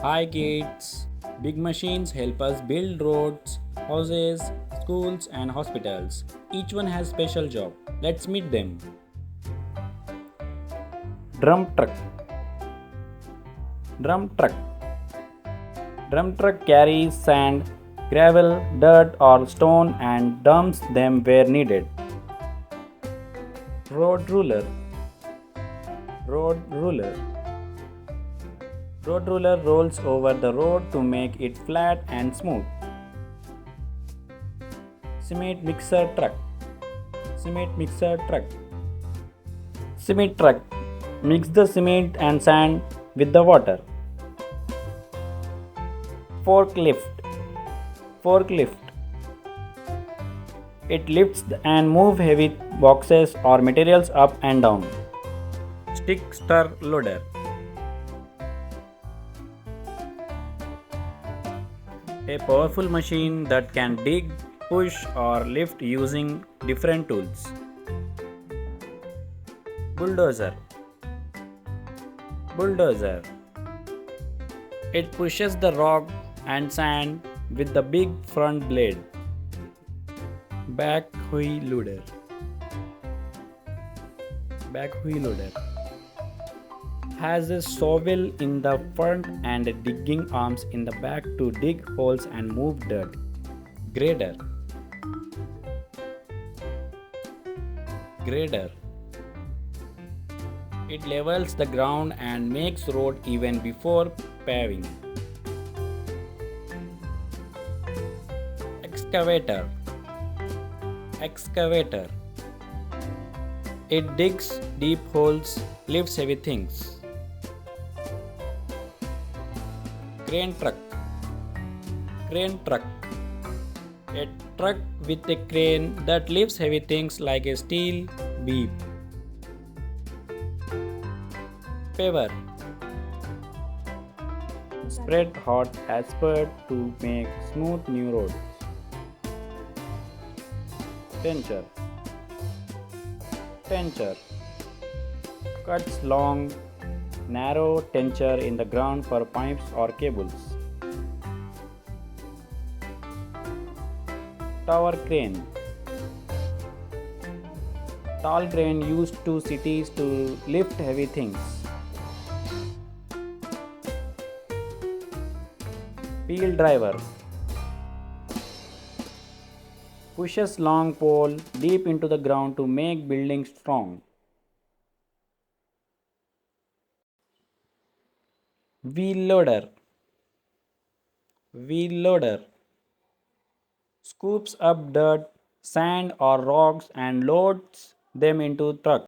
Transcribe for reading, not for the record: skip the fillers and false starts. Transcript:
Hi kids! Big machines help us build roads, houses, schools, and hospitals. Each one has special job. Let's meet them. Drum truck. Drum truck. Drum truck carries sand, gravel, dirt, or stone and dumps them where needed. Road ruler. Road ruler. Road ruler rolls over the road to make it flat and smooth. Cement mixer truck. Cement mixer truck. Cement truck. Mix the cement and sand with the water. Forklift. Forklift. It lifts and moves heavy boxes or materials up and down. Stick stir loader. A powerful machine that can dig, push, or lift using different tools. Bulldozer. Bulldozer. It pushes the rock and sand with the big front blade. Backhoe loader. Backhoe loader has a shovel in the front and digging arms in the back to dig holes and move dirt. Grader. Grader. It levels the ground and makes road even before paving. Excavator. Excavator. It digs deep holes, lifts heavy things. Crane truck. Crane truck. A truck with a crane that lifts heavy things like a steel beam. Paver. Spread hot asphalt to make smooth new roads. Trencher. Trencher. Cuts long, narrow trencher in the ground for pipes or cables. Tower crane. Tall crane used to cities to lift heavy things. Pile driver. Pushes long pole deep into the ground to make buildings strong. Wheel loader. Wheel loader scoops up dirt, sand, or rocks and loads them into trucks.